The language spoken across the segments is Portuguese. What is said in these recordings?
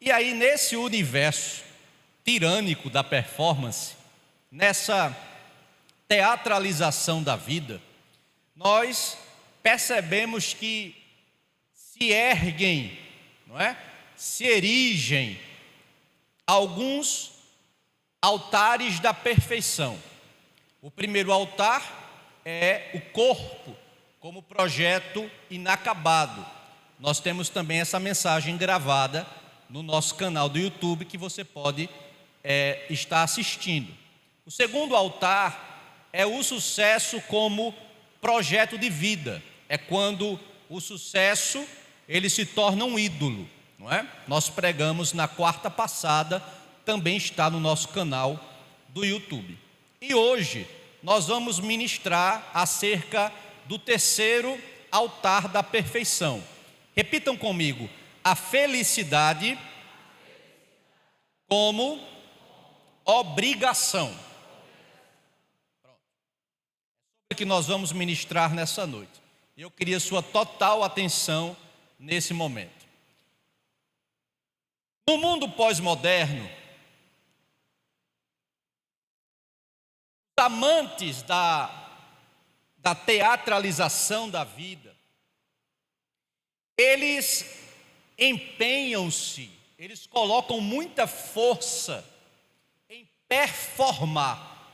E aí, nesse universo tirânico da performance, nessa teatralização da vida, nós percebemos que se erguem, não é? Se erigem alguns altares da perfeição. O primeiro altar é o corpo, como projeto inacabado. Nós temos também essa mensagem gravada no nosso canal do YouTube, que você pode estar assistindo. O segundo altar é o sucesso como projeto de vida. É quando o sucesso ele se torna um ídolo, não é? Nós pregamos na quarta passada, também está no nosso canal do YouTube. E hoje nós vamos ministrar acerca do terceiro altar da perfeição. Repitam comigo: a felicidade como obrigação. Pronto. É sobre o que nós vamos ministrar nessa noite. Eu queria sua total atenção nesse momento. No mundo pós-moderno, os amantes da teatralização da vida, eles empenham-se, eles colocam muita força em performar.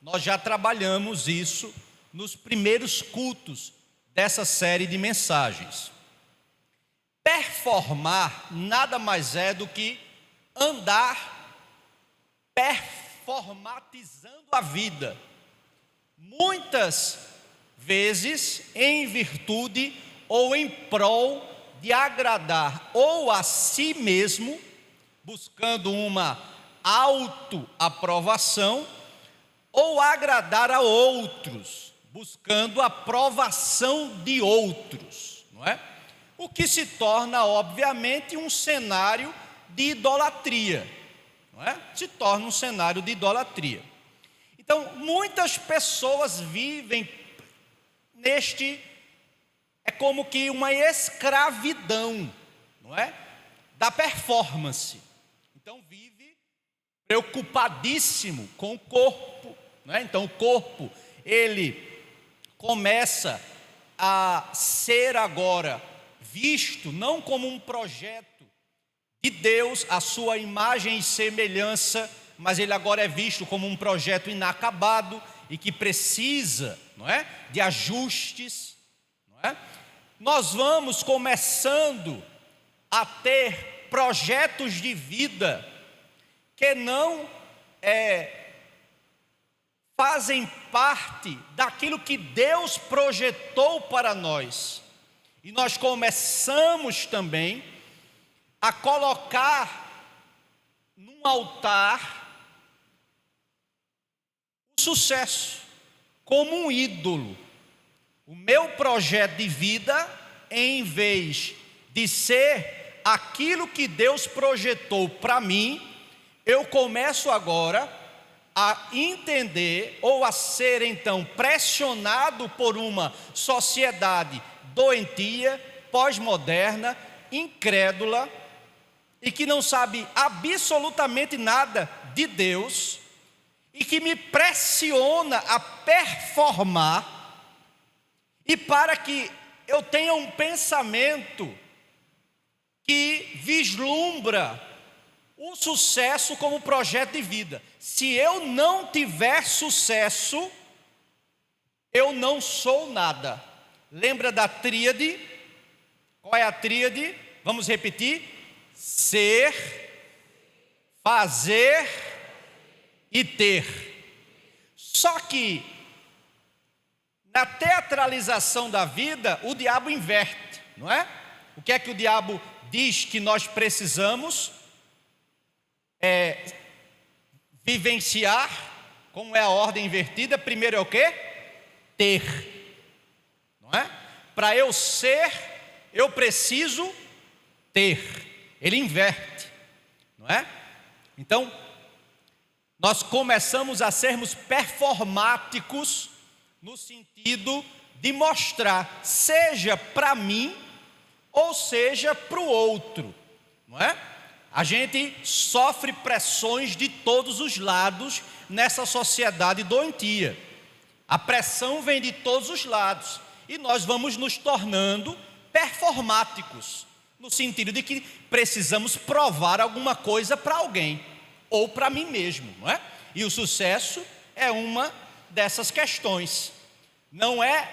Nós já trabalhamos isso nos primeiros cultos dessa série de mensagens. Performar nada mais é do que andar performatizando a vida. Muitas vezes em virtude ou em prol de agradar ou a si mesmo, buscando uma autoaprovação, ou agradar a outros, buscando a aprovação de outros, não é? O que se torna, obviamente, um cenário de idolatria, não é? Se torna um cenário de idolatria. Então, muitas pessoas vivem é como que uma escravidão, não é? Da performance. Então, vive preocupadíssimo com o corpo, não é? Então, o corpo, ele começa a ser agora visto não como um projeto de Deus, a sua imagem e semelhança, mas ele agora é visto como um projeto inacabado e que precisa, não é, de ajustes, não é? Nós vamos começando a ter projetos de vida que não fazem parte daquilo que Deus projetou para nós. E nós começamos também a colocar num altar o sucesso como um ídolo. O meu projeto de vida, em vez de ser aquilo que Deus projetou para mim, eu começo agora a entender ou a ser então pressionado por uma sociedade doentia, pós-moderna, incrédula e que não sabe absolutamente nada de Deus e que me pressiona a performar, e para que eu tenha um pensamento que vislumbra o sucesso como projeto de vida. Se eu não tiver sucesso, eu não sou nada. Lembra da tríade? Qual é a tríade? Vamos repetir: ser, fazer e ter. Só que na teatralização da vida, o diabo inverte, não é? O que é que o diabo diz que nós precisamos vivenciar? Como é a ordem invertida? Primeiro é o quê? Ter, não é? Para eu ser, eu preciso ter. Ele inverte, não é? Então, nós começamos a sermos performáticos no sentido de mostrar, seja para mim ou seja para o outro, não é? A gente sofre pressões de todos os lados nessa sociedade doentia. A pressão vem de todos os lados e nós vamos nos tornando performáticos, no sentido de que precisamos provar alguma coisa para alguém ou para mim mesmo, não é? E o sucesso é uma dessas questões. Não é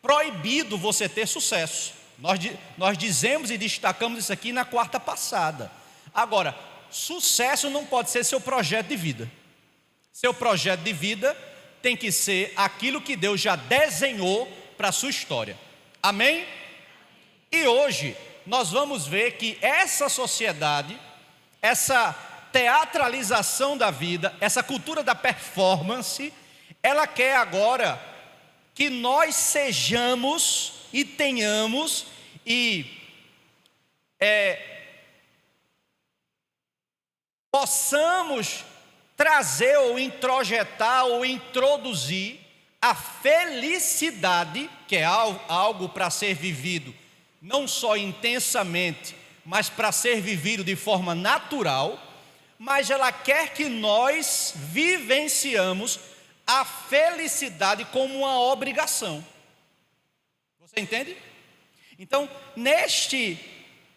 proibido você ter sucesso. Nós dizemos e destacamos isso aqui na quarta passada. Agora, sucesso não pode ser seu projeto de vida. Seu projeto de vida tem que ser aquilo que Deus já desenhou para a sua história. Amém? E hoje nós vamos ver que essa sociedade, essa teatralização da vida, essa cultura da performance, ela quer agora que nós sejamos e tenhamos possamos trazer ou introjetar ou introduzir a felicidade, que é algo para ser vivido não só intensamente, mas para ser vivido de forma natural. Mas ela quer que nós vivenciamos a felicidade como uma obrigação. Você entende? Então, neste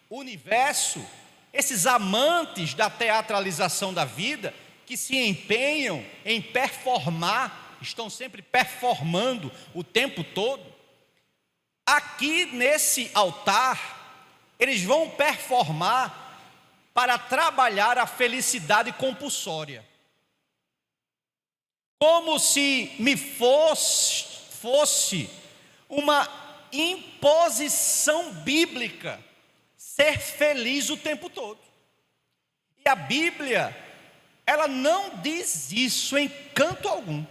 universo, esses amantes da teatralização da vida, que se empenham em performar, estão sempre performando o tempo todo, aqui nesse altar, eles vão performar para trabalhar a felicidade compulsória. Como se me fosse uma imposição bíblica ser feliz o tempo todo. E a Bíblia, ela não diz isso em canto algum.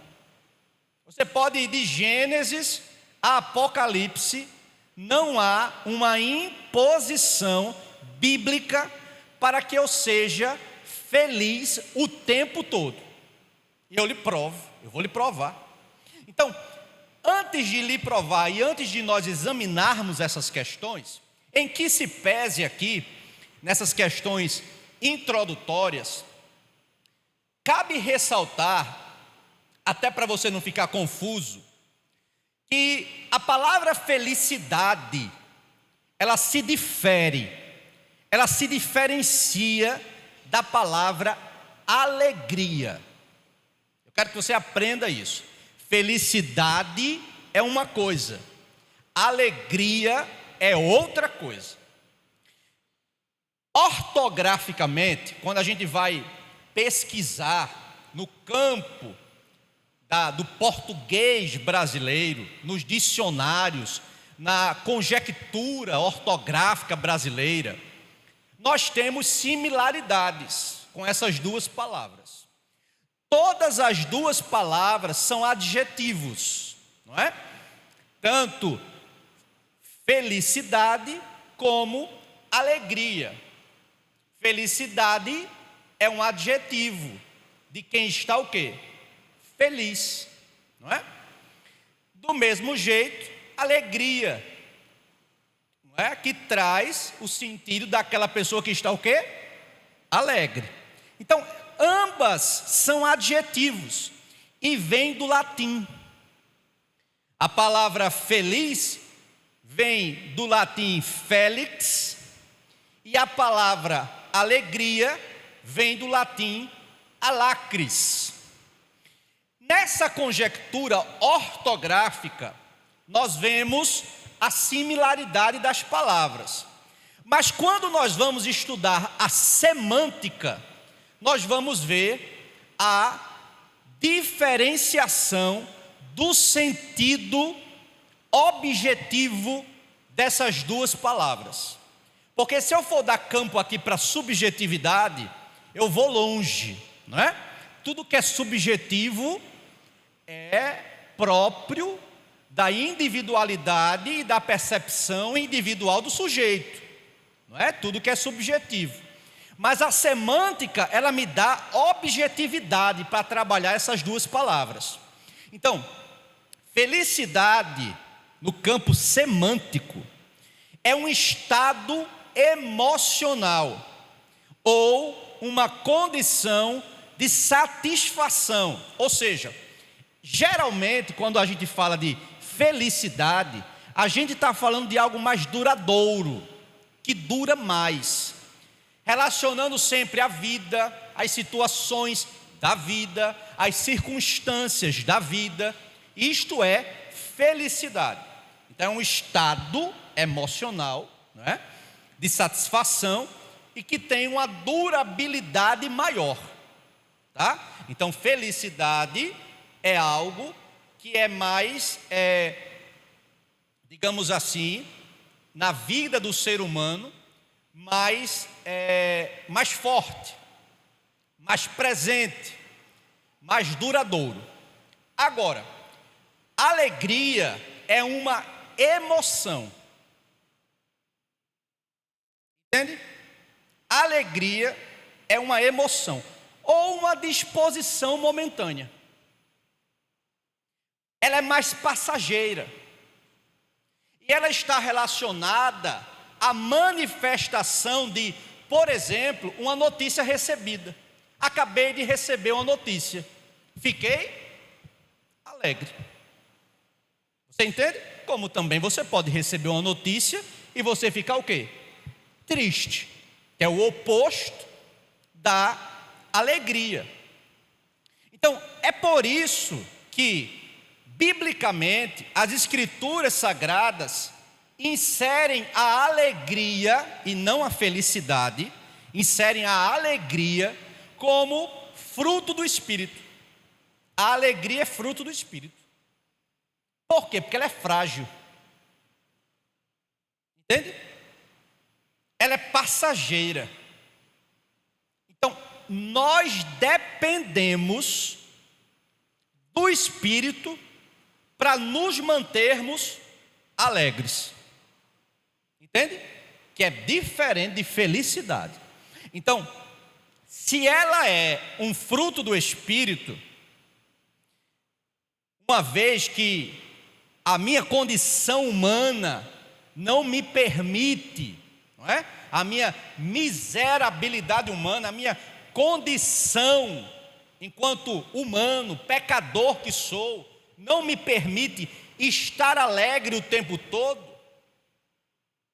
Você pode ir de Gênesis a Apocalipse, não há uma imposição bíblica para que eu seja feliz o tempo todo. E eu vou lhe provar. Então, antes de lhe provar e antes de nós examinarmos essas questões, em que se pese aqui, nessas questões introdutórias, cabe ressaltar, até para você não ficar confuso, que a palavra felicidade, ela se diferencia da palavra alegria. Eu quero que você aprenda isso. Felicidade é uma coisa, alegria é outra coisa. Ortograficamente, quando a gente vai pesquisar no campo do português brasileiro, nos dicionários, na conjectura ortográfica brasileira, nós temos similaridades com essas duas palavras. Todas as duas palavras são adjetivos, não é? Tanto felicidade como alegria. Felicidade é um adjetivo de quem está o quê? Feliz, não é? Do mesmo jeito, alegria, não é? Que traz o sentido daquela pessoa que está o quê? Alegre. Então, ambas são adjetivos e vêm do latim. A palavra feliz vem do latim felix e a palavra alegria vem do latim alacris. Nessa conjectura ortográfica, nós vemos a similaridade das palavras. Mas quando nós vamos estudar a semântica, nós vamos ver a diferenciação do sentido objetivo dessas duas palavras. Porque se eu for dar campo aqui para subjetividade, eu vou longe, não é? Tudo que é subjetivo é próprio da individualidade e da percepção individual do sujeito, não é? Tudo que é subjetivo. Mas a semântica, ela me dá objetividade para trabalhar essas duas palavras. Então, felicidade no campo semântico é um estado emocional ou uma condição de satisfação. Ou seja, geralmente quando a gente fala de felicidade, a gente está falando de algo mais duradouro, que dura mais, relacionando sempre a vida, as situações da vida, as circunstâncias da vida. Isto é felicidade. Então é um estado emocional, não é? De satisfação e que tem uma durabilidade maior, tá? Então felicidade é algo que é mais, digamos assim, na vida do ser humano, mais forte, mais presente, mais duradouro. Agora, alegria é uma emoção. Entende? Alegria é uma emoção ou uma disposição momentânea. Ela é mais passageira. E ela está relacionada à manifestação de, por exemplo, uma notícia recebida. Acabei de receber uma notícia. Fiquei alegre. Você entende? Como também você pode receber uma notícia e você ficar o quê? Triste. Que é o oposto da alegria. Então, é por isso que biblicamente, as escrituras sagradas inserem a alegria e não a felicidade, inserem a alegria como fruto do Espírito. A alegria é fruto do Espírito. Por quê? Porque ela é frágil. Entende? Ela é passageira. Então, nós dependemos do Espírito para nos mantermos alegres. Entende? Que é diferente de felicidade. Então, se ela é um fruto do Espírito, uma vez que a minha condição humana não me permite, não é? A minha miserabilidade humana, a minha condição enquanto humano, pecador que sou, não me permite estar alegre o tempo todo,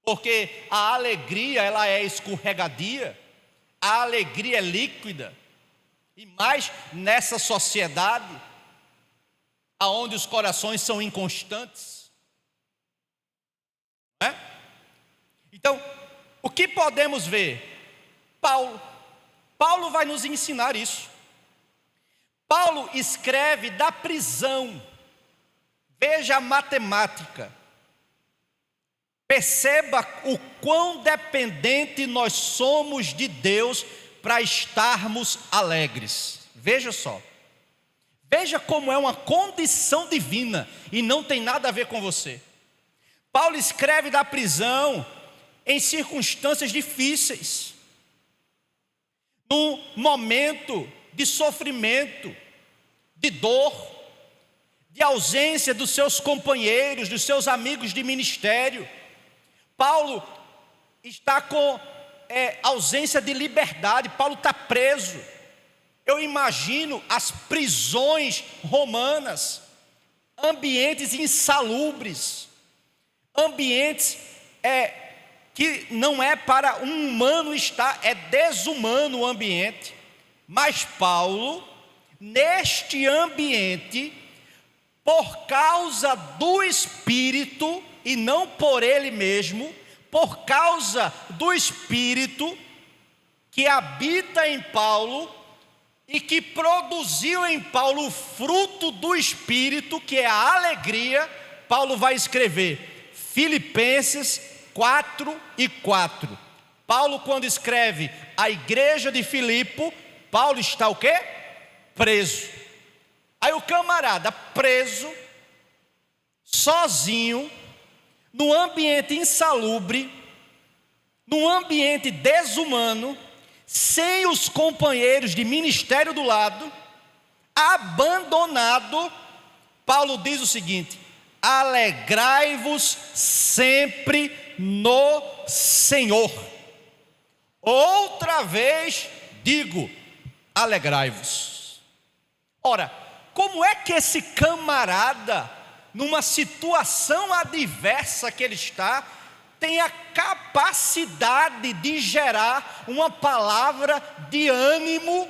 porque a alegria ela é escorregadia, a alegria é líquida, e mais nessa sociedade, aonde os corações são inconstantes, não é? Então, o que podemos ver? Paulo vai nos ensinar isso. Paulo escreve da prisão. Veja a matemática. Perceba o quão dependente nós somos de Deus para estarmos alegres. Veja só. Veja como é uma condição divina e não tem nada a ver com você. Paulo escreve da prisão em circunstâncias difíceis, num momento de sofrimento, de dor, de ausência dos seus companheiros, dos seus amigos de ministério. Paulo está com ausência de liberdade, Paulo está preso. Eu imagino as prisões romanas, ambientes insalubres, ambientes que não é para um humano estar, é desumano o ambiente. Mas Paulo, neste ambiente, por causa do Espírito, e não por ele mesmo, por causa do Espírito que habita em Paulo e que produziu em Paulo o fruto do Espírito, que é a alegria, Paulo vai escrever Filipenses 4:4. Paulo, quando escreve a igreja de Filipe, Paulo está o quê? Preso. Aí o camarada preso, sozinho, num ambiente insalubre, num ambiente desumano, sem os companheiros de ministério do lado, abandonado, Paulo diz o seguinte: alegrai-vos sempre no Senhor. Outra vez digo, alegrai-vos. Ora, como é que esse camarada, numa situação adversa que ele está, tem a capacidade de gerar uma palavra de ânimo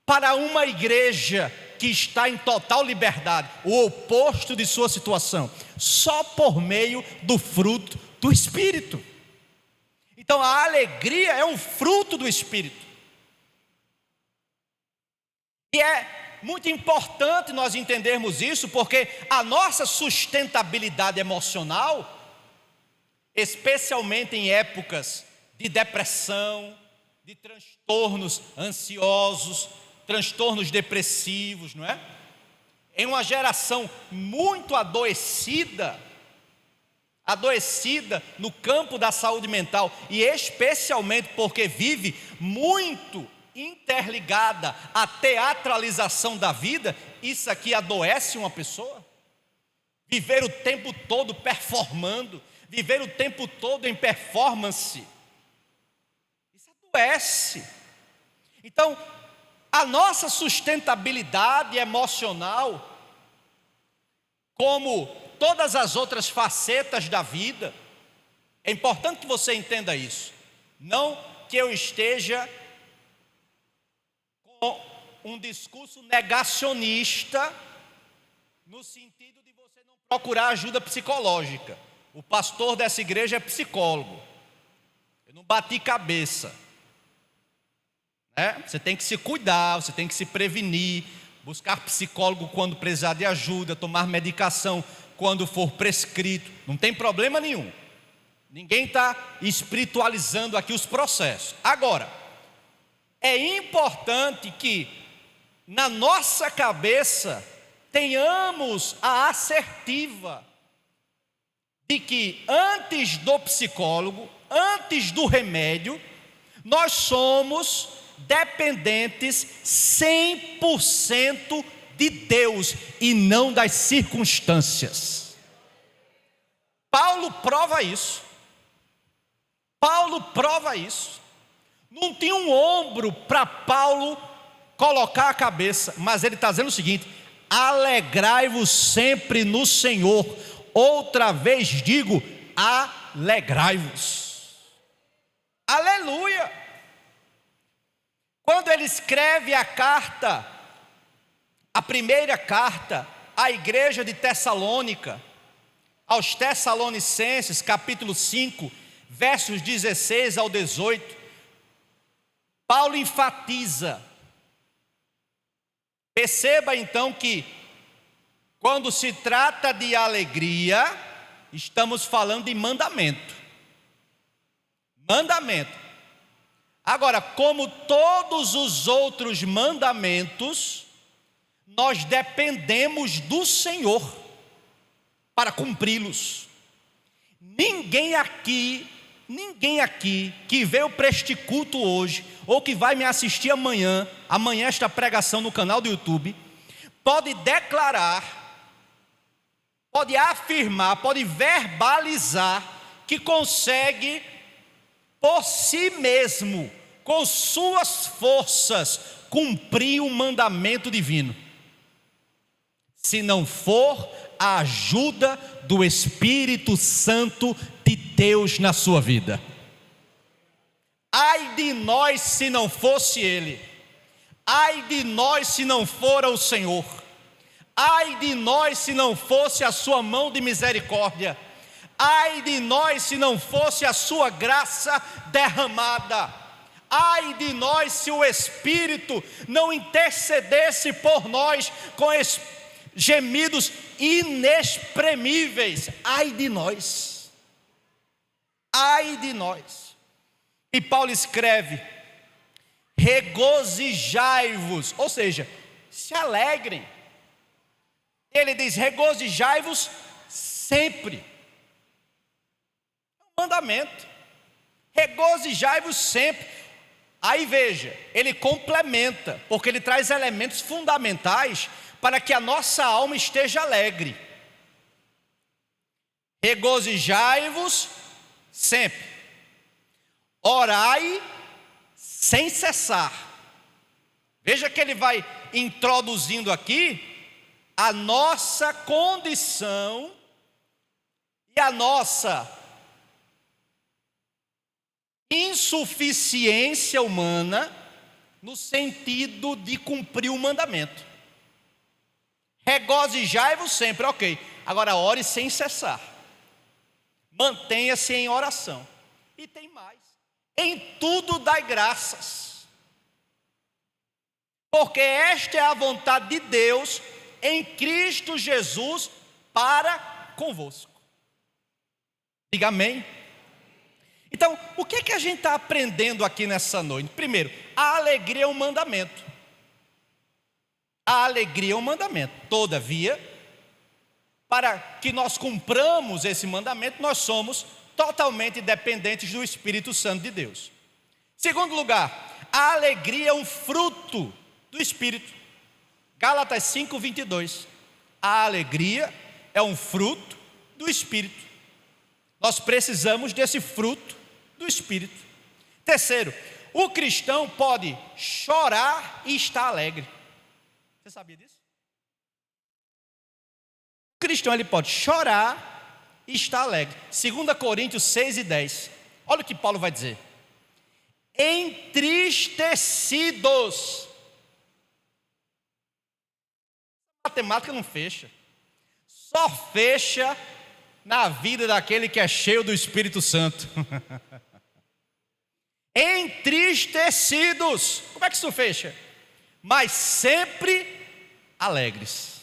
para uma igreja que está em total liberdade, o oposto de sua situação, só por meio do fruto do Espírito? Então a alegria é um fruto do Espírito. E é muito importante nós entendermos isso, porque a nossa sustentabilidade emocional, especialmente em épocas de depressão, de transtornos ansiosos, transtornos depressivos, não é? Em uma geração muito adoecida no campo da saúde mental, e especialmente porque vive muito interligada à teatralização da vida, isso aqui adoece uma pessoa. Viver o tempo todo performando, viver o tempo todo em performance, isso adoece. Então, a nossa sustentabilidade emocional, como todas as outras facetas da vida, é importante que você entenda isso. Não que eu esteja com um discurso negacionista, no sentido de você não procurar ajuda psicológica. O pastor dessa igreja é psicólogo. Eu não bati cabeça. Você tem que se cuidar, você tem que se prevenir, buscar psicólogo quando precisar de ajuda, tomar medicação quando for prescrito. Não tem problema nenhum. Ninguém está espiritualizando aqui os processos. Agora, é importante que na nossa cabeça tenhamos a assertiva de que antes do psicólogo, antes do remédio, nós somos dependentes 100% de Deus e não das circunstâncias. Paulo prova isso. Não tinha um ombro para Paulo colocar a cabeça, mas ele está dizendo o seguinte: alegrai-vos sempre no Senhor. Outra vez digo, alegrai-vos. Aleluia! Quando ele escreve a primeira carta à igreja de Tessalônica, aos Tessalonicenses, capítulo 5, versos 16 ao 18, Paulo enfatiza. Perceba então que, quando se trata de alegria, estamos falando de mandamento. Agora, como todos os outros mandamentos, nós dependemos do Senhor para cumpri-los. Ninguém aqui que veio para este culto hoje, ou que vai me assistir amanhã esta pregação no canal do YouTube, pode declarar, pode afirmar, pode verbalizar que consegue por si mesmo, com suas forças, cumprir um mandamento divino, se não for a ajuda do Espírito Santo de Deus na sua vida. Ai de nós se não fosse Ele, ai de nós se não for o Senhor, ai de nós se não fosse a sua mão de misericórdia, ai de nós se não fosse a sua graça derramada, ai de nós se o Espírito não intercedesse por nós com gemidos inexprimíveis. Ai de nós, ai de nós. E Paulo escreve: regozijai-vos, ou seja, se alegrem. Ele diz: regozijai-vos sempre. É um mandamento. Regozijai-vos sempre. Aí veja, ele complementa, porque ele traz elementos fundamentais para que a nossa alma esteja alegre. regozijai-vos sempre, orai sem cessar. Veja que ele vai introduzindo aqui a nossa condição e a nossa insuficiência humana no sentido de cumprir o mandamento. Regozijai-vos sempre, ok. Agora ore sem cessar. Mantenha-se em oração. E tem mais. Em tudo dai graças. Porque esta é a vontade de Deus em Cristo Jesus para convosco. Diga amém. Então, o que é que a gente está aprendendo aqui nessa noite? Primeiro, a alegria é um mandamento. A alegria é um mandamento. Todavia, para que nós cumpramos esse mandamento, nós somos totalmente dependentes do Espírito Santo de Deus. Segundo lugar, a alegria é um fruto do Espírito. Gálatas 5:22. A alegria é um fruto do Espírito. Nós precisamos desse fruto do Espírito. Terceiro, o cristão pode chorar e estar alegre. Você sabia disso? O cristão ele pode chorar e estar alegre. 2 Coríntios 6:10. Olha o que Paulo vai dizer. Entristecidos. A matemática não fecha. Só fecha na vida daquele que é cheio do Espírito Santo. Entristecidos. Como é que isso fecha? Mas sempre alegres.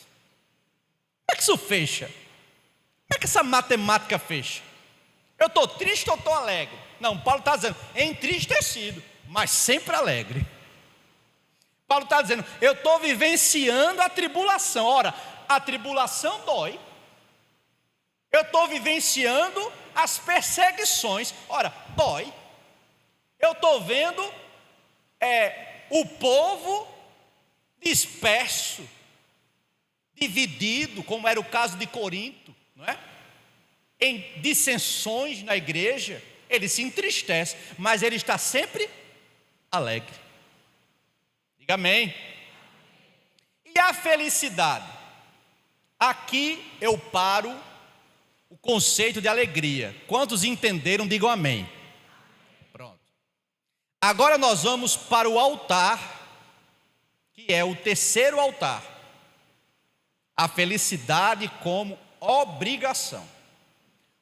Como é que isso fecha? Como é que essa matemática fecha? Eu estou triste ou estou alegre? Não, Paulo está dizendo entristecido, mas sempre alegre. Paulo está dizendo, eu estou vivenciando a tribulação. Ora, a tribulação dói. Eu estou vivenciando as perseguições. Ora, dói. Eu estou vendo o povo disperso, dividido, como era o caso de Corinto, não é? Em dissensões na igreja. Ele se entristece, mas ele está sempre alegre. Diga amém. E a felicidade? Aqui eu paro o conceito de alegria. Quantos entenderam, digam amém. Pronto. Agora nós vamos para o altar, que é o terceiro altar. A felicidade como obrigação.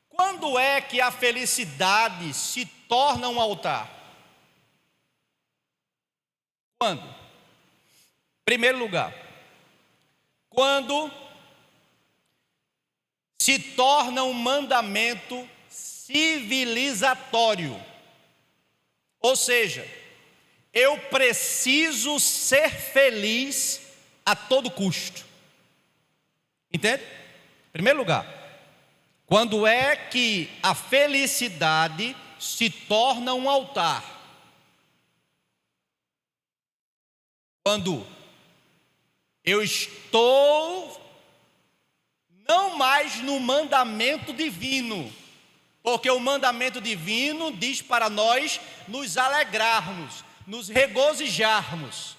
Quando é que a felicidade se torna um altar? Quando? Primeiro lugar, quando se torna um mandamento civilizatório. Ou seja, eu preciso ser feliz a todo custo. Entende? Primeiro lugar, quando é que a felicidade se torna um altar? Quando eu estou não mais no mandamento divino, porque o mandamento divino diz para nós nos alegrarmos, nos regozijarmos.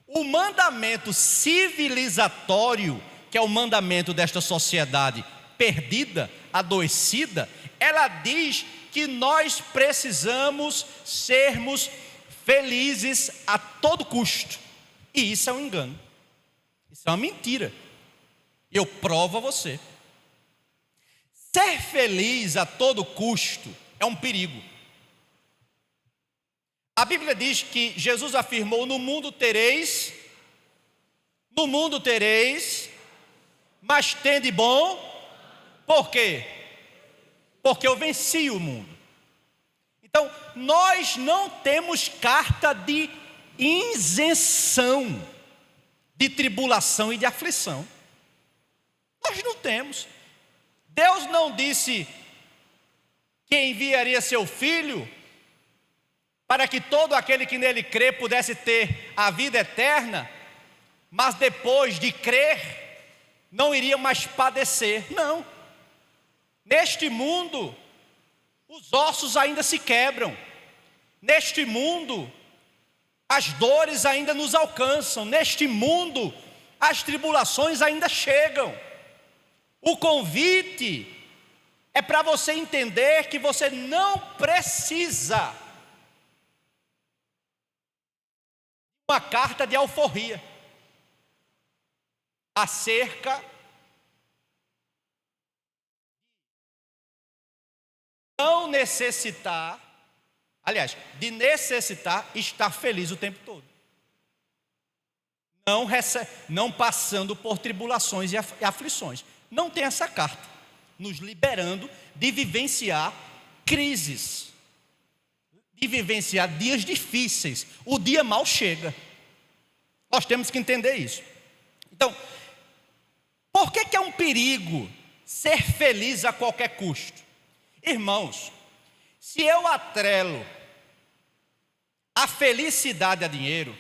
O mandamento civilizatório, que é o mandamento desta sociedade perdida, adoecida, ela diz que nós precisamos sermos felizes a todo custo. E isso é um engano. Isso é uma mentira. Eu provo a você. Ser feliz a todo custo é um perigo. A Bíblia diz que Jesus afirmou: no mundo tereis, mas tende bom. Por quê? Porque eu venci o mundo. Então, nós não temos carta de isenção de tribulação e de aflição. Nós não temos. Deus não disse que enviaria seu Filho para que todo aquele que nele crê pudesse ter a vida eterna, mas depois de crer não iria mais padecer. Não. Neste mundo, os ossos ainda se quebram. Neste mundo, as dores ainda nos alcançam. Neste mundo, as tribulações ainda chegam. O convite é para você entender que você não precisa uma carta de alforria acerca não necessitar, aliás, de necessitar estar feliz o tempo todo. Não passando por tribulações e aflições. Não tem essa carta nos liberando de vivenciar crises, de vivenciar dias difíceis. O dia mal chega. Nós temos que entender isso. Então, por que é um perigo ser feliz a qualquer custo? Irmãos, se eu atrelo a felicidade a dinheiro,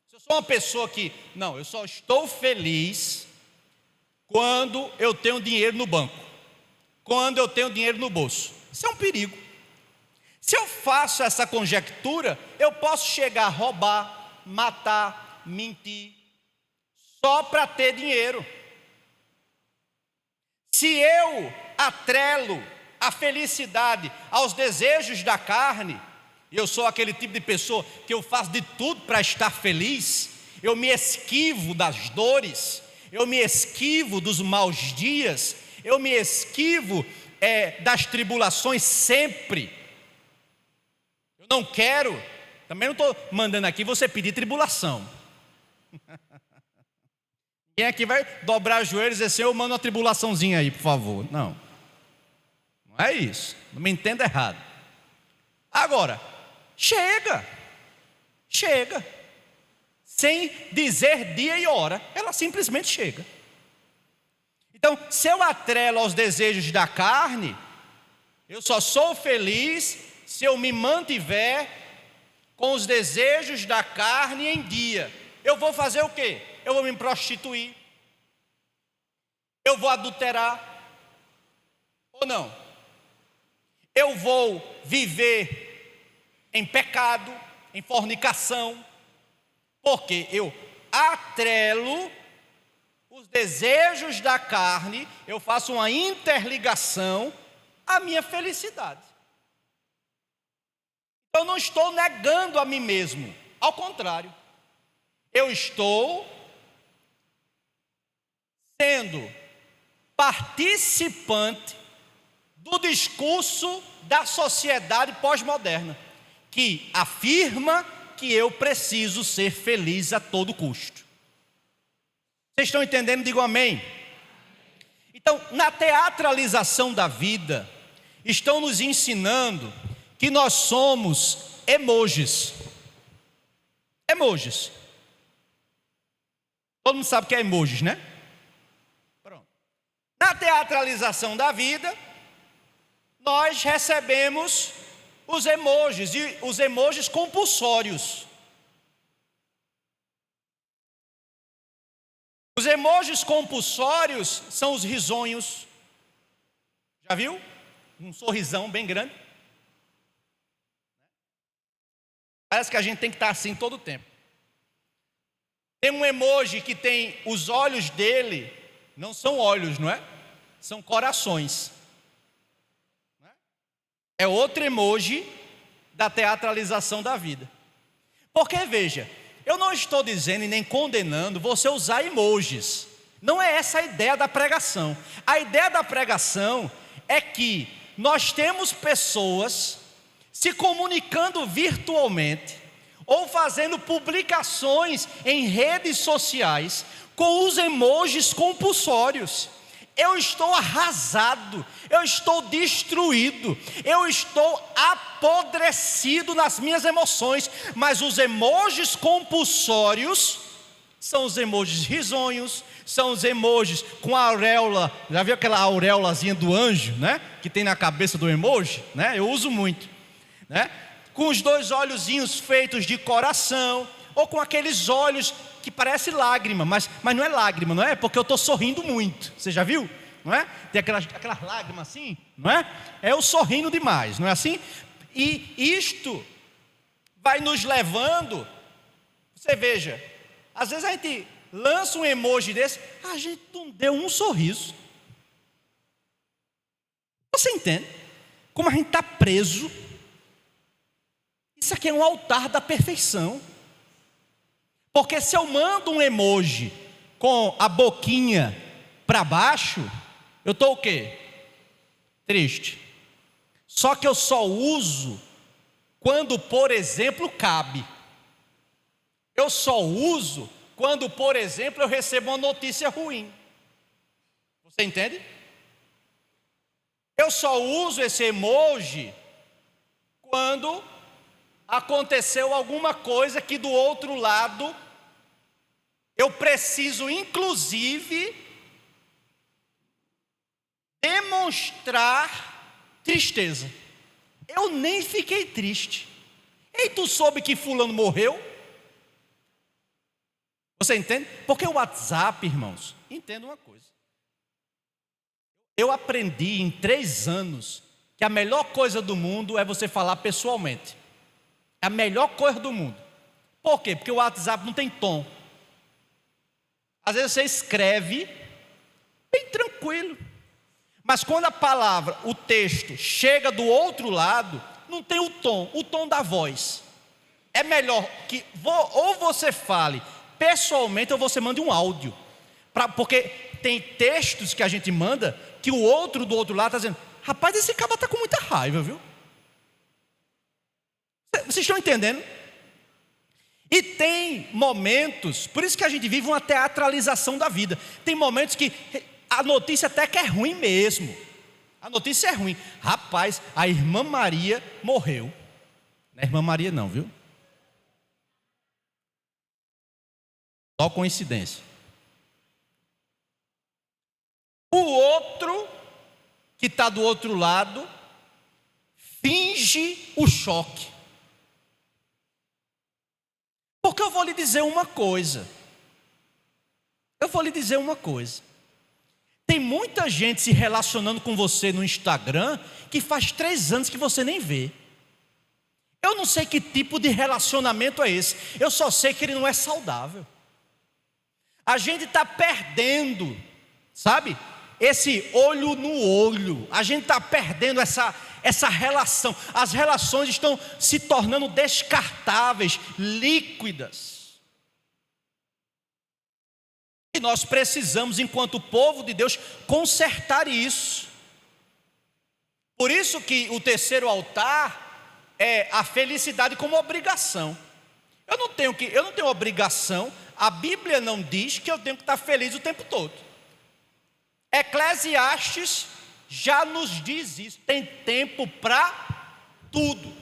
se eu sou uma pessoa que, não, eu só estou feliz quando eu tenho dinheiro no banco, quando eu tenho dinheiro no bolso, isso é um perigo. Se eu faço essa conjectura, eu posso chegar a roubar, matar, mentir, só para ter dinheiro. Se eu atrelo a felicidade aos desejos da carne, eu sou aquele tipo de pessoa que eu faço de tudo para estar feliz, eu me esquivo das dores, eu me esquivo dos maus dias, eu me esquivo das tribulações sempre. Eu não quero, também não estou mandando aqui você pedir tribulação. Quem aqui vai dobrar os joelhos e dizer, Senhor, manda uma tribulaçãozinha aí, por favor? Não, não é isso, não me entenda errado. Agora, chega, sem dizer dia e hora, ela simplesmente chega. Então, se eu atrelo aos desejos da carne, eu só sou feliz se eu me mantiver com os desejos da carne em dia. Eu vou fazer o quê? Eu vou me prostituir, eu vou adulterar, ou não? Eu vou viver em pecado, em fornicação, porque eu atrelo os desejos da carne, eu faço uma interligação à minha felicidade. Eu não estou negando a mim mesmo, ao contrário, eu estou sendo participante do discurso da sociedade pós-moderna, que afirma que eu preciso ser feliz a todo custo. Vocês estão entendendo? Digam amém. Então, na teatralização da vida, estão nos ensinando que nós somos emojis. Emojis. Todo mundo sabe o que é emojis, né? Pronto. Na teatralização da vida, nós recebemos os emojis, e os emojis compulsórios. Os emojis compulsórios são os risonhos. Já viu? Um sorrisão bem grande. Parece que a gente tem que estar assim todo o tempo. Tem um emoji que tem os olhos dele, não são olhos, não é? São corações. É outro emoji da teatralização da vida. Porque veja, eu não estou dizendo e nem condenando você usar emojis. Não é essa a ideia da pregação. A ideia da pregação é que nós temos pessoas se comunicando virtualmente ou fazendo publicações em redes sociais com os emojis compulsórios. Eu estou arrasado, eu estou destruído, eu estou apodrecido nas minhas emoções, mas os emojis compulsórios são os emojis risonhos, são os emojis com a auréola. Já viu aquela auréolazinha do anjo, né? Que tem na cabeça do emoji, né? Eu uso muito, né? Com os dois olhozinhos feitos de coração, ou com aqueles olhos que parece lágrima, mas não é lágrima, não é? Porque eu estou sorrindo muito. Você já viu? não é? Tem aquelas lágrimas assim, não é? É o sorrindo demais, não é assim? E isto vai nos levando, você veja, às vezes a gente lança um emoji desse, a gente não deu um sorriso. Você entende? Como a gente está preso. Isso aqui é um altar da perfeição. Porque se eu mando um emoji com a boquinha para baixo, eu estou o quê? Triste. Só que eu só uso quando, por exemplo, cabe. Eu só uso quando, por exemplo, eu recebo uma notícia ruim. Você entende? Eu só uso esse emoji quando aconteceu alguma coisa que do outro lado eu preciso, inclusive, demonstrar tristeza. Eu nem fiquei triste. E tu soube que fulano morreu? Você entende? Porque o WhatsApp, irmãos, entenda uma coisa. Eu aprendi em 3 anos que a melhor coisa do mundo é você falar pessoalmente. É a melhor coisa do mundo. Por quê? Porque o WhatsApp não tem tom. Às vezes você escreve bem tranquilo. Mas quando a palavra, o texto, chega do outro lado, não tem o tom da voz. É melhor que ou você fale pessoalmente ou você mande um áudio. Porque tem textos que a gente manda que o outro do outro lado está dizendo: rapaz, esse cara está com muita raiva, viu? Vocês estão entendendo? E tem momentos, por isso que a gente vive uma teatralização da vida. Tem momentos que a notícia até que é ruim mesmo. A notícia é ruim. Rapaz, a irmã Maria morreu. Não é irmã Maria não, viu? Só coincidência. O outro, que está do outro lado, finge o choque. Porque eu vou lhe dizer uma coisa. Tem muita gente se relacionando com você no Instagram que faz 3 anos que você nem vê. Eu não sei que tipo de relacionamento é esse. Eu só sei que ele não é saudável. A gente está perdendo, sabe? Esse olho no olho. A gente está perdendo essa relação. As relações estão se tornando descartáveis, líquidas. E nós precisamos, enquanto povo de Deus, consertar isso. Por isso que o terceiro altar é a felicidade como obrigação. Eu não tenho obrigação. A Bíblia não diz que eu tenho que estar feliz o tempo todo. Eclesiastes já nos diz isso. Tem tempo para tudo.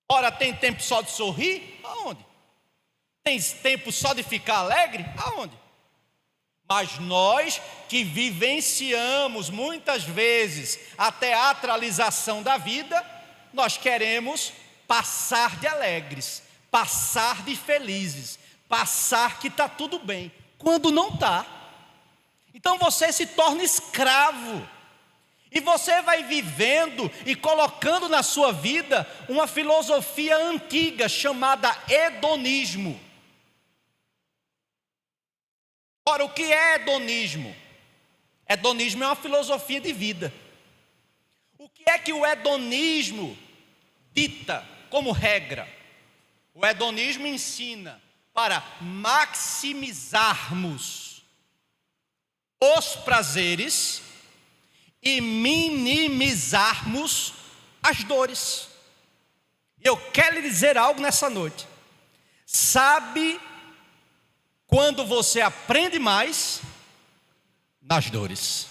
Ora, tem tempo só de sorrir? Aonde? Tem tempo só de ficar alegre? Aonde? Mas nós que vivenciamos muitas vezes a teatralização da vida, nós queremos passar de alegres, passar de felizes, passar que está tudo bem, quando não está. Então você se torna escravo. E você vai vivendo e colocando na sua vida uma filosofia antiga chamada hedonismo. Ora, o que é hedonismo? Hedonismo é uma filosofia de vida. O que é que o hedonismo dita como regra? O hedonismo ensina para maximizarmos os prazeres e minimizarmos as dores. Eu quero lhe dizer algo nessa noite. Sabe quando você aprende mais? Nas dores.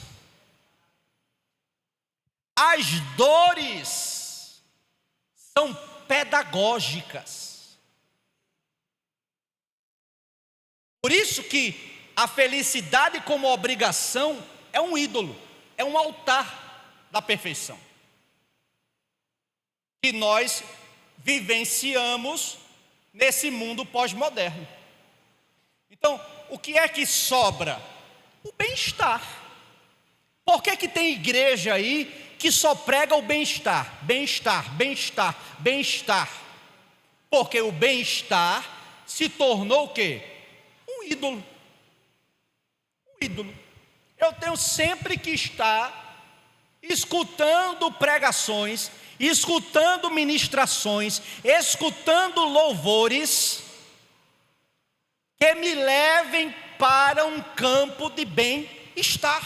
As dores são pedagógicas. Por isso que a felicidade como obrigação é um ídolo, é um altar da perfeição, que nós vivenciamos nesse mundo pós-moderno. Então, o que é que sobra? O bem-estar. Por que que tem igreja aí que só prega o bem-estar? Bem-estar, bem-estar, bem-estar. Porque o bem-estar se tornou o quê? Um ídolo. Um ídolo. Eu tenho sempre que estar escutando pregações, escutando ministrações, escutando louvores que me levem para um campo de bem-estar.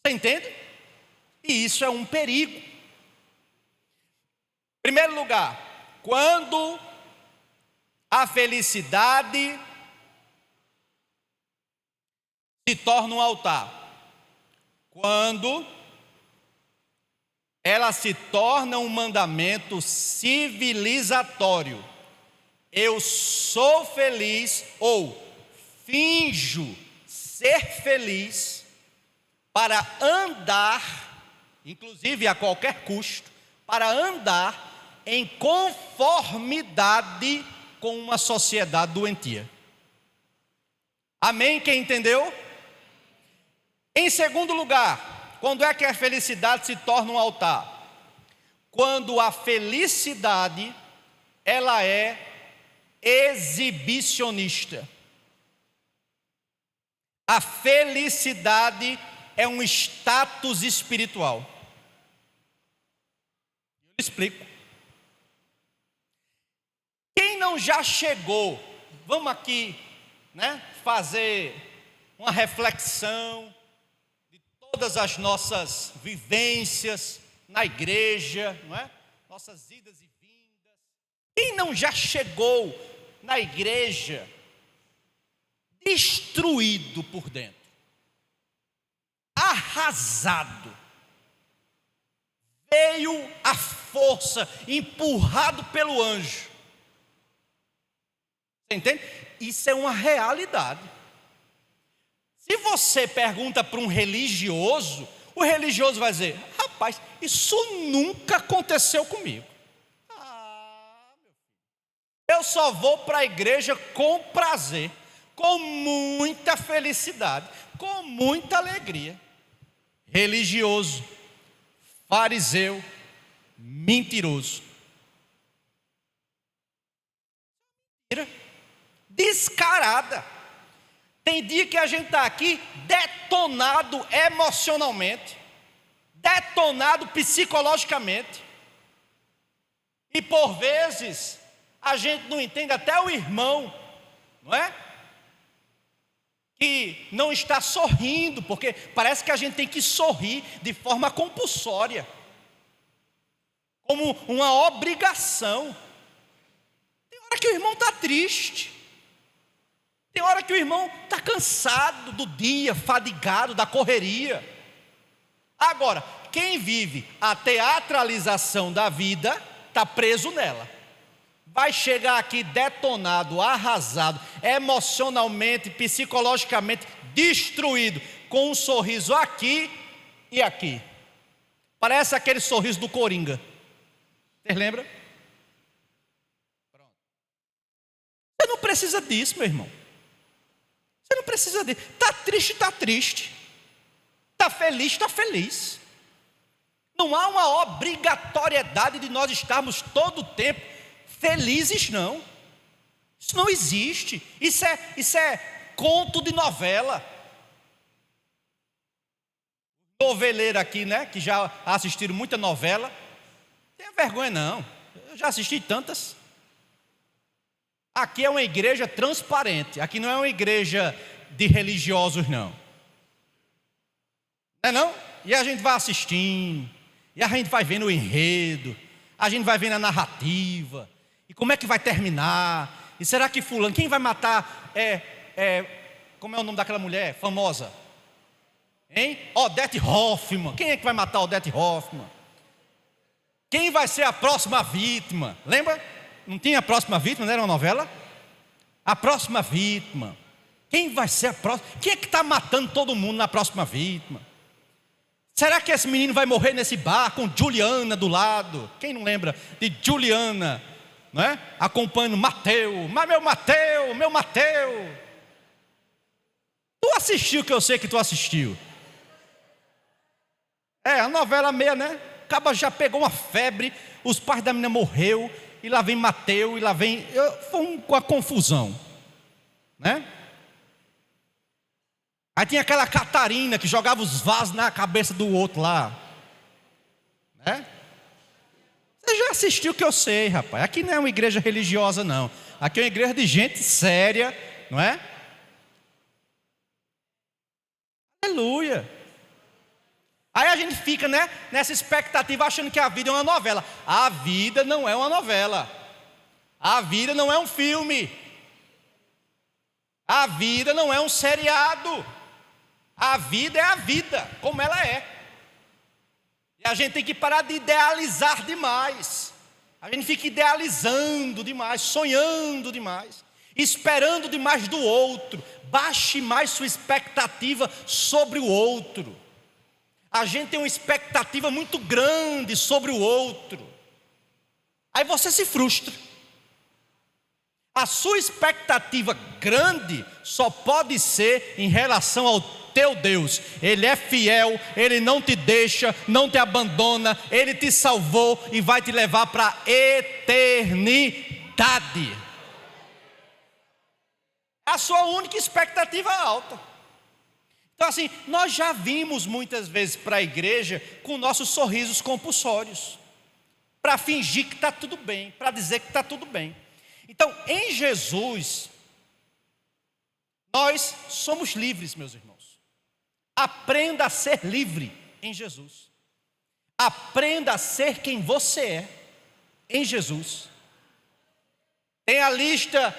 Você entende? E isso é um perigo. Em primeiro lugar, quando a felicidade se torna um altar, quando ela se torna um mandamento civilizatório, eu sou feliz ou finjo ser feliz para andar, inclusive a qualquer custo, para andar em conformidade com uma sociedade doentia. Amém? Quem entendeu? Em segundo lugar, quando é que a felicidade se torna um altar? Quando a felicidade, ela é exibicionista. A felicidade é um status espiritual. Eu explico. Quem não já chegou, vamos aqui, fazer uma reflexão de todas as nossas vivências na igreja, não é? Nossas idas e vindas. Quem não já chegou na igreja destruído por dentro, arrasado, veio à força, empurrado pelo anjo? Você entende? Isso é uma realidade. Se você pergunta para um religioso, o religioso vai dizer: rapaz, isso nunca aconteceu comigo. Meu filho, eu só vou para a igreja com prazer, com muita felicidade, com muita alegria. Religioso, fariseu, mentiroso. Mentira descarada. Tem dia que a gente está aqui detonado emocionalmente, detonado psicologicamente, e por vezes a gente não entende, até o irmão, não é? Que não está sorrindo, porque parece que a gente tem que sorrir de forma compulsória, como uma obrigação. Tem hora que o irmão está triste, tem hora que o irmão está cansado do dia, fadigado da correria. Agora, quem vive a teatralização da vida, está preso nela. Vai chegar aqui detonado, arrasado, emocionalmente, psicologicamente destruído, com um sorriso aqui e aqui. Parece aquele sorriso do Coringa. Vocês lembram? Pronto. Você não precisa disso, meu irmão. Você não precisa disso. Está triste, está triste. Está feliz, está feliz. Não há uma obrigatoriedade de nós estarmos todo o tempo felizes, não. Isso não existe. Isso é conto de novela. Noveleiro aqui, que já assistiram muita novela, não tenha vergonha não. Eu já assisti tantas. Aqui é uma igreja transparente. Aqui não é uma igreja de religiosos, não. Não é não? E a gente vai assistindo, e a gente vai vendo o enredo, a gente vai vendo a narrativa, e como é que vai terminar, e será que fulano, quem vai matar, como é o nome daquela mulher famosa? Hein? Odete Roitman. Quem é que vai matar Odete Roitman? Quem vai ser a próxima vítima? Lembra? Não tinha a próxima vítima, não era uma novela? A próxima vítima. Quem vai ser a próxima? Quem é que está matando todo mundo na próxima vítima? Será que esse menino vai morrer nesse bar com Juliana do lado? Quem não lembra de Juliana, não é? Acompanhando Mateu. Mas meu Mateu. Tu assistiu, que eu sei que tu assistiu. A novela meia, né? Acaba já pegou uma febre, os pais da menina morreu, e lá vem Mateus, e lá vem... Foi uma confusão, né? Aí tinha aquela Catarina que jogava os vasos na cabeça do outro lá, né? Você já assistiu, que eu sei, rapaz. Aqui não é uma igreja religiosa, não. Aqui é uma igreja de gente séria, não é? Aleluia. Aí a gente fica, né, nessa expectativa, achando que a vida é uma novela. A vida não é uma novela. A vida não é um filme. A vida não é um seriado. A vida é a vida, como ela é. E a gente tem que parar de idealizar demais. A gente fica idealizando demais, sonhando demais, esperando demais do outro. Baixe mais sua expectativa sobre o outro. A gente tem uma expectativa muito grande sobre o outro. Aí você se frustra. A sua expectativa grande só pode ser em relação ao teu Deus. Ele é fiel, Ele não te deixa, não te abandona, Ele te salvou e vai te levar para a eternidade. A sua única expectativa alta. Então assim, nós já vimos muitas vezes para a igreja com nossos sorrisos compulsórios, para fingir que está tudo bem, para dizer que está tudo bem. Então, em Jesus, nós somos livres, meus irmãos. Aprenda a ser livre em Jesus. Aprenda a ser quem você é em Jesus. Tem a lista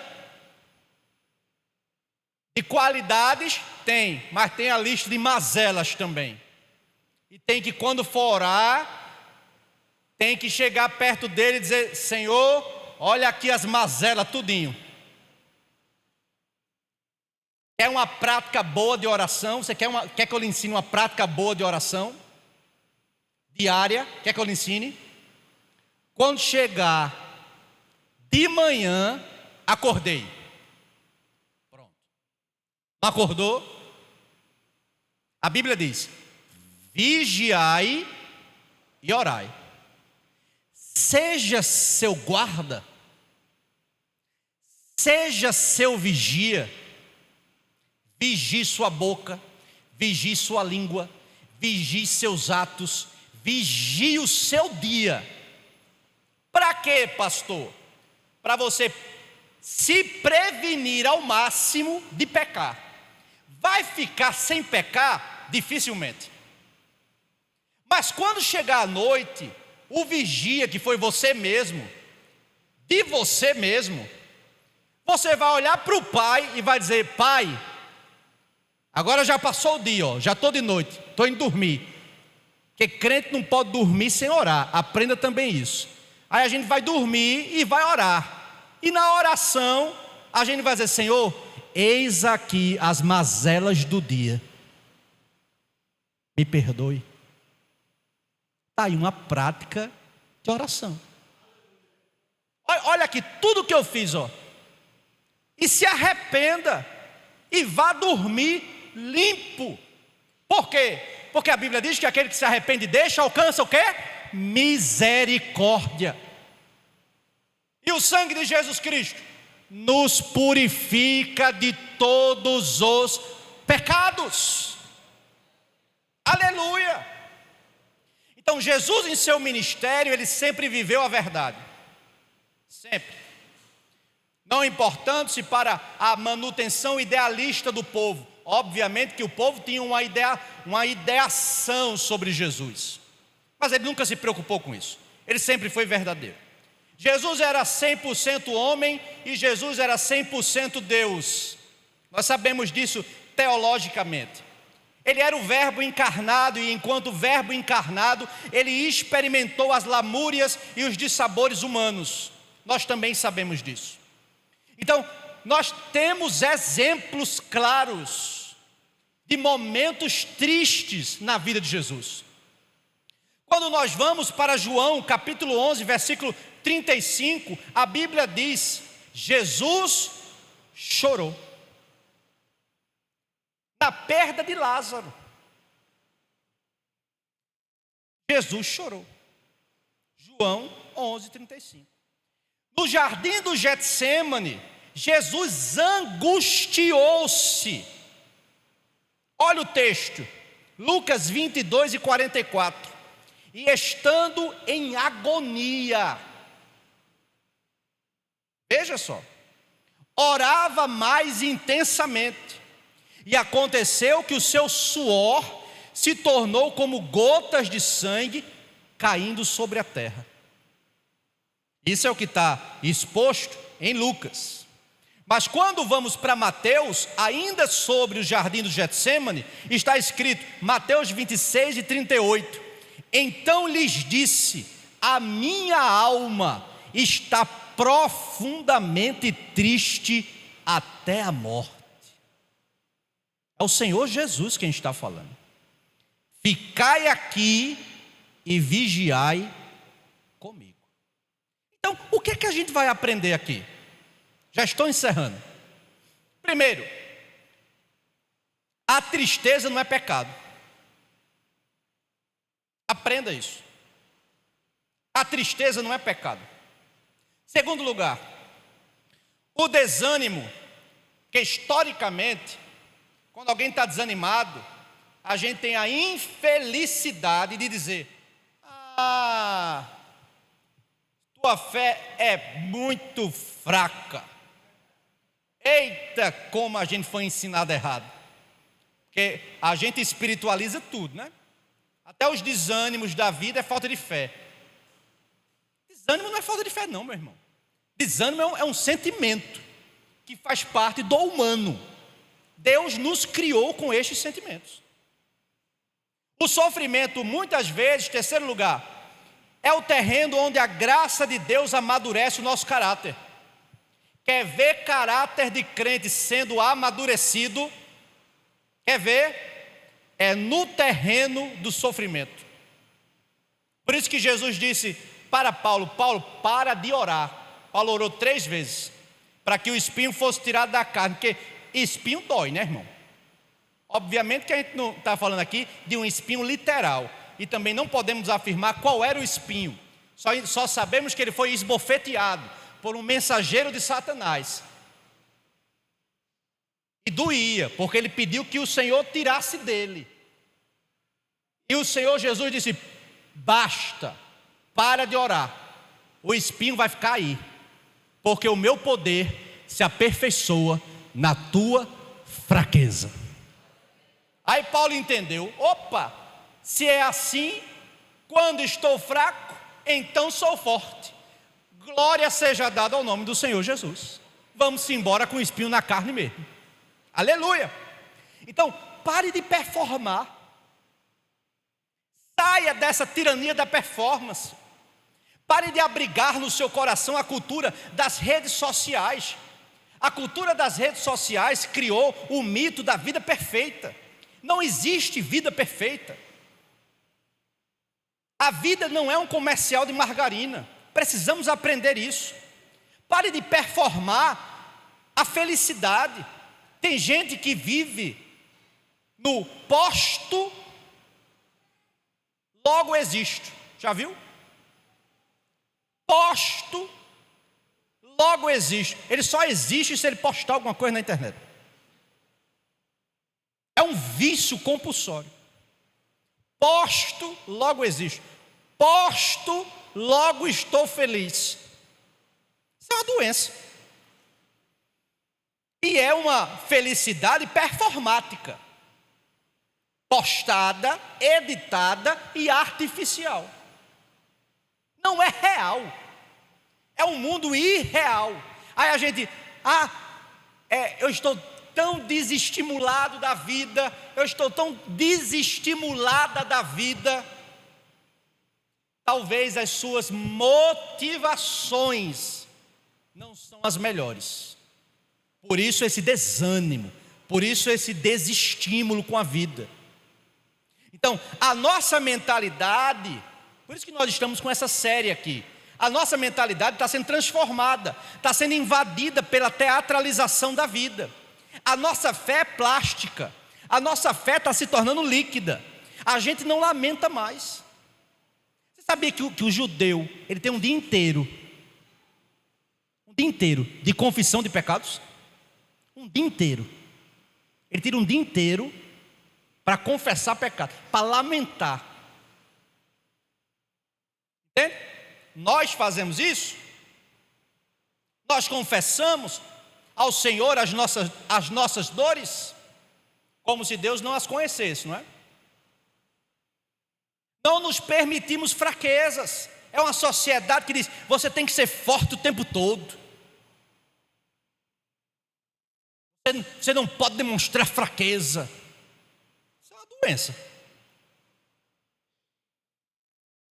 de qualidades? Tem, mas tem a lista de mazelas também. E tem que, quando for orar, tem que chegar perto dele e dizer: Senhor, olha aqui as mazelas, tudinho. Quer uma prática boa de oração? Você quer que eu lhe ensine uma prática boa de oração? Diária, quer que eu lhe ensine? Quando chegar de manhã, acordei. Pronto. Não acordou? A Bíblia diz: vigiai e orai. Seja seu guarda, seja seu vigia. Vigie sua boca, vigie sua língua, vigie seus atos, vigie o seu dia. Para quê, pastor? Para você se prevenir ao máximo de pecar. Vai ficar sem pecar? Dificilmente. Mas quando chegar a noite, o vigia, que foi você mesmo, de você mesmo, você vai olhar para o pai e vai dizer: pai, agora já passou o dia, já estou de noite, estou indo dormir. Porque crente não pode dormir sem orar, aprenda também isso. Aí a gente vai dormir e vai orar. E na oração, a gente vai dizer: Senhor, eis aqui as mazelas do dia, me perdoe. Está aí uma prática de oração. Olha aqui, tudo que eu fiz, e se arrependa, e vá dormir limpo. Por quê? Porque a Bíblia diz que aquele que se arrepende e deixa, alcança o quê? Misericórdia. E o sangue de Jesus Cristo nos purifica de todos os pecados. Aleluia. Então Jesus, em seu ministério, ele sempre viveu a verdade. Sempre. Não importando-se para a manutenção idealista do povo. Obviamente que o povo tinha uma ideação sobre Jesus, mas ele nunca se preocupou com isso. Ele sempre foi verdadeiro. Jesus era 100% homem e Jesus era 100% Deus. Nós sabemos disso teologicamente. Ele era o verbo encarnado, e enquanto verbo encarnado, ele experimentou as lamúrias e os dissabores humanos. Nós também sabemos disso. Então, nós temos exemplos claros de momentos tristes na vida de Jesus. Quando nós vamos para João, capítulo 11, versículo 35, a Bíblia diz: Jesus chorou. na perda de Lázaro. Jesus chorou. João 11:35. No jardim do Getsêmani, Jesus angustiou-se. Olha o texto, Lucas 22:44. E estando em agonia, veja só, orava mais intensamente, e aconteceu que o seu suor se tornou como gotas de sangue caindo sobre a terra. Isso é o que está exposto em Lucas. Mas quando vamos para Mateus, ainda sobre o jardim do Getsêmani, está escrito, Mateus 26:38. Então lhes disse: a minha alma está profundamente triste até a morte. É o Senhor Jesus quem está falando. Ficai aqui e vigiai comigo. Então, o que é que a gente vai aprender aqui? Já estou encerrando. Primeiro, a tristeza não é pecado. Aprenda isso. A tristeza não é pecado. Segundo lugar, o desânimo, que historicamente, quando alguém está desanimado, a gente tem a infelicidade de dizer: tua fé é muito fraca. Eita, como a gente foi ensinado errado. Porque a gente espiritualiza tudo, né? Até os desânimos da vida é falta de fé. Desânimo não é falta de fé não, meu irmão. Desânimo é um sentimento que faz parte do humano. Deus nos criou com estes sentimentos. O sofrimento, muitas vezes, terceiro lugar, é o terreno onde a graça de Deus amadurece o nosso caráter. Quer ver caráter de crente sendo amadurecido? Quer ver? É no terreno do sofrimento. Por isso que Jesus disse para Paulo: Paulo, para de orar. Paulo orou 3 vezes para que o espinho fosse tirado da carne, porque espinho dói, né, irmão? Obviamente que a gente não está falando aqui de um espinho literal, e também não podemos afirmar qual era o espinho. Só sabemos que ele foi esbofeteado por um mensageiro de Satanás. E doía, porque ele pediu que o Senhor tirasse dele. E o Senhor Jesus disse: basta, para de orar, o espinho vai ficar aí, porque o meu poder se aperfeiçoa na tua fraqueza. Aí Paulo entendeu: opa, se é assim, quando estou fraco, então sou forte. Glória seja dada ao nome do Senhor Jesus. Vamos embora com o espinho na carne mesmo. Aleluia. Então, pare de performar. Saia dessa tirania da performance. Pare de abrigar no seu coração a cultura das redes sociais. A cultura das redes sociais criou o mito da vida perfeita. Não existe vida perfeita. A vida não é um comercial de margarina. Precisamos aprender isso. Pare de performar a felicidade. Tem gente que vive no posto, logo existo. Já viu? Posto, logo existe. Ele só existe se ele postar alguma coisa na internet. É um vício compulsório. Posto, logo existe. Posto, logo estou feliz. Isso é uma doença. E é uma felicidade performática. Postada, editada e artificial. Não é real. É um mundo irreal. Aí a gente, eu estou tão desestimulado da vida, eu estou tão desestimulada da vida. Talvez as suas motivações não são as melhores. Por isso esse desânimo, por isso esse desestímulo com a vida. Então, a nossa mentalidade, por isso que nós estamos com essa série aqui, a nossa mentalidade está sendo transformada, está sendo invadida pela teatralização da vida. A nossa fé é plástica, A nossa fé está se tornando líquida. A gente não lamenta mais. Você sabia que o judeu, ele tem um dia inteiro de confissão de pecados? Um dia inteiro. Ele tira um dia inteiro para confessar pecado, para lamentar. Entende? Nós fazemos isso. Nós confessamos ao Senhor as nossas dores, como se Deus não as conhecesse, não é? Não nos permitimos fraquezas. É uma sociedade que diz: você tem que ser forte o tempo todo. Você não pode demonstrar fraqueza. Isso é uma doença.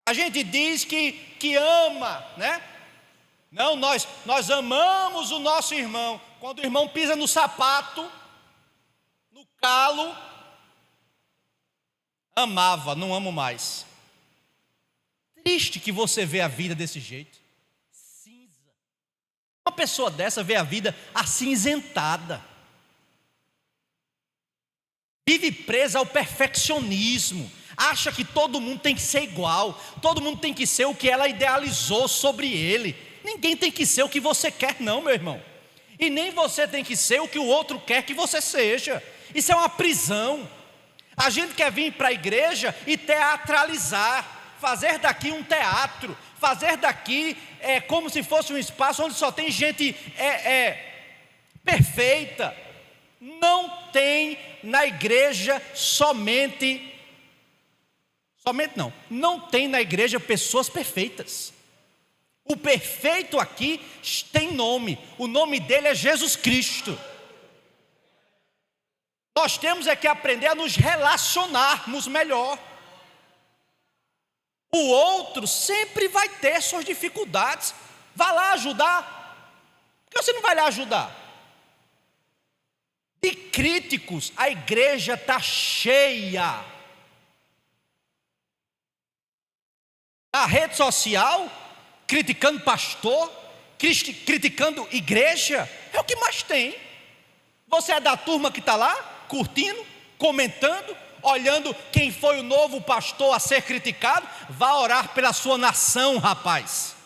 A gente diz que ama, né? Não, nós amamos o nosso irmão. Quando o irmão pisa no sapato, no calo, amava, não amo mais. Triste que você vê a vida desse jeito. Cinza. Uma pessoa dessa vê a vida acinzentada. Vive presa ao perfeccionismo. Acha que todo mundo tem que ser igual. Todo mundo tem que ser o que ela idealizou sobre ele. Ninguém tem que ser o que você quer, não, meu irmão. E nem você tem que ser o que o outro quer que você seja. Isso é uma prisão. A gente quer vir para a igreja e teatralizar, fazer daqui um teatro, fazer daqui como se fosse um espaço onde só tem gente perfeita. Não tem na igreja não tem na igreja pessoas perfeitas. O perfeito aqui tem nome, o nome dele é Jesus Cristo. Nós temos que aprender a nos relacionarmos melhor. O outro sempre vai ter suas dificuldades. Vá lá ajudar. Por que você não vai lá ajudar? De críticos, a igreja está cheia. A rede social, criticando pastor, criticando igreja, é o que mais tem. Você é da turma que está lá, curtindo, comentando, olhando quem foi o novo pastor a ser criticado. Vá orar pela sua nação, rapaz.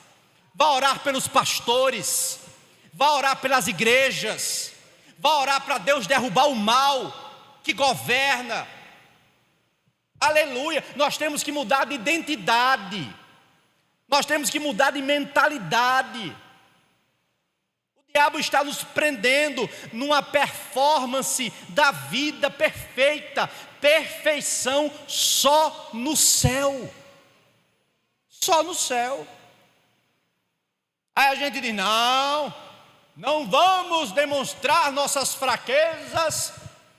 Vá orar pelos pastores. Vá orar pelas igrejas. Vá orar para Deus derrubar o mal que governa. Aleluia. Nós temos que mudar de identidade. Nós temos que mudar de mentalidade. O diabo está nos prendendo numa performance da vida perfeita. Perfeição só no céu. Só no céu. Aí a gente diz: não vamos demonstrar nossas fraquezas,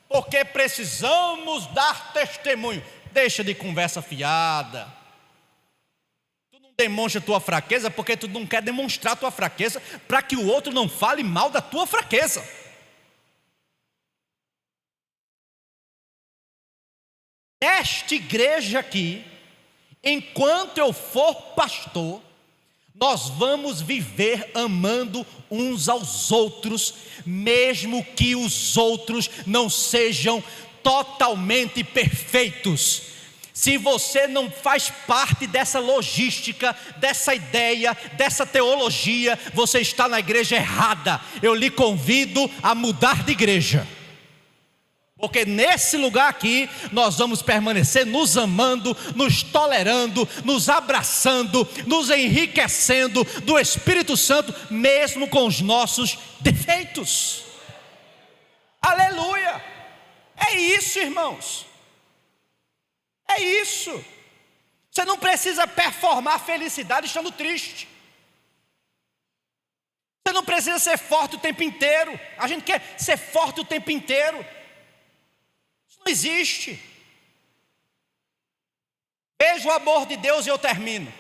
porque precisamos dar testemunho. Deixa de conversa fiada. Tu não demonstra tua fraqueza porque tu não quer demonstrar tua fraqueza para que o outro não fale mal da tua fraqueza. Nesta igreja aqui, enquanto eu for pastor, nós vamos viver amando uns aos outros, mesmo que os outros não sejam totalmente perfeitos. Se você não faz parte dessa logística, dessa ideia, dessa teologia, você está na igreja errada. Eu lhe convido a mudar de igreja. Porque nesse lugar aqui, nós vamos permanecer nos amando, nos tolerando, nos abraçando, nos enriquecendo do Espírito Santo, mesmo com os nossos defeitos. Aleluia! É isso, irmãos. É isso. Você não precisa performar felicidade estando triste. Você não precisa ser forte o tempo inteiro. A gente quer ser forte o tempo inteiro. Não existe. Veja o amor de Deus e eu termino.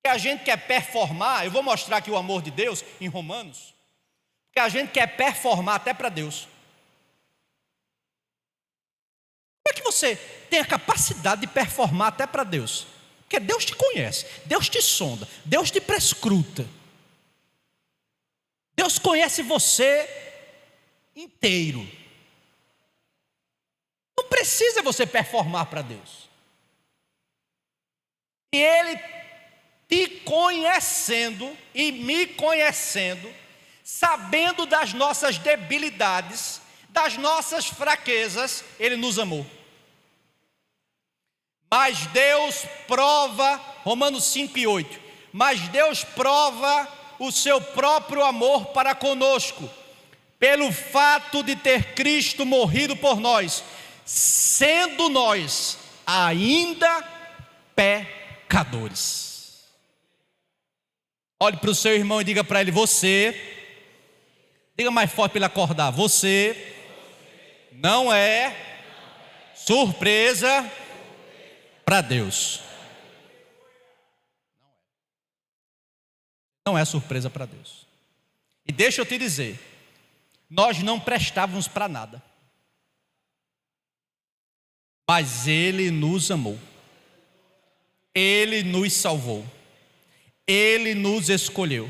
Que a gente quer performar. Eu vou mostrar aqui o amor de Deus em Romanos. Que a gente quer performar até para Deus. Como é que você tem a capacidade de performar até para Deus? Porque Deus te conhece, Deus te sonda, Deus te prescruta. Deus conhece você inteiro. Não precisa você performar para Deus. E Ele te conhecendo e me conhecendo, sabendo das nossas debilidades, das nossas fraquezas, Ele nos amou. Mas Deus prova, Romanos 5:8, mas Deus prova o seu próprio amor para conosco, pelo fato de ter Cristo morrido por nós, sendo nós ainda pecadores. Olhe para o seu irmão e diga para ele: diga mais forte para ele acordar, você não é surpresa para Deus. Não é surpresa para Deus. E deixa eu te dizer, nós não prestávamos para nada, mas Ele nos amou, Ele nos salvou, Ele nos escolheu.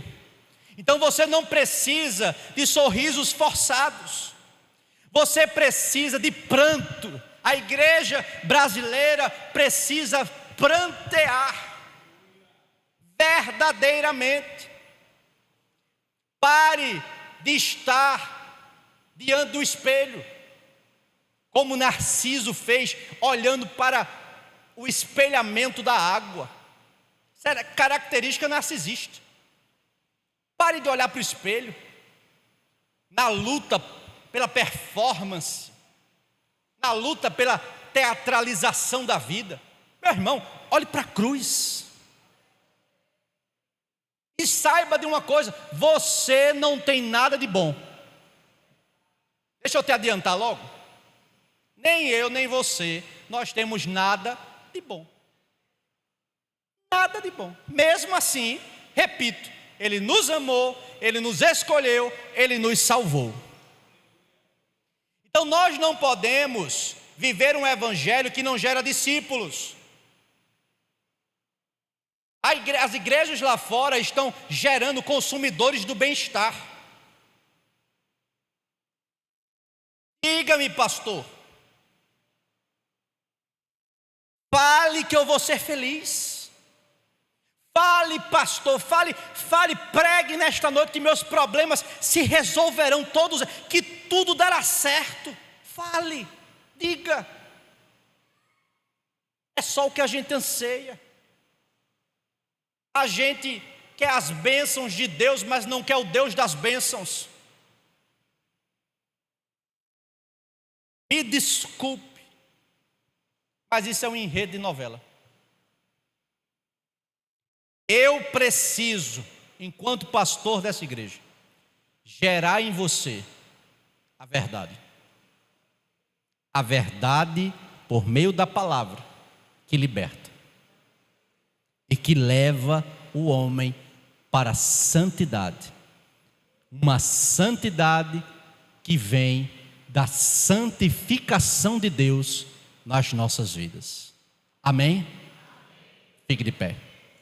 Então você não precisa de sorrisos forçados, você precisa de pranto. A igreja brasileira precisa prantear verdadeiramente. Pare de estar diante do espelho, como Narciso fez, olhando para o espelhamento da água. Isso é característica narcisista. Pare de olhar para o espelho, na luta pela performance, na luta pela teatralização da vida. Meu irmão, olhe para a cruz. E saiba de uma coisa: você não tem nada de bom. Deixa eu te adiantar logo. Nem eu, nem você, nós temos nada de bom. Nada de bom. Mesmo assim, repito, Ele nos amou, Ele nos escolheu, Ele nos salvou. Então nós não podemos viver um evangelho que não gera discípulos. As igrejas lá fora estão gerando consumidores do bem-estar. Diga-me, pastor, fale que eu vou ser feliz. Fale, pastor, fale, pregue nesta noite que meus problemas se resolverão todos, que tudo dará certo. Fale, diga. É só o que a gente anseia. A gente quer as bênçãos de Deus, mas não quer o Deus das bênçãos. Me desculpe, mas isso é um enredo de novela. Eu preciso, enquanto pastor dessa igreja, gerar em você a verdade. A verdade por meio da palavra que liberta e que leva o homem para a santidade. Uma santidade que vem da santificação de Deus nas nossas vidas. Amém? Fique de pé.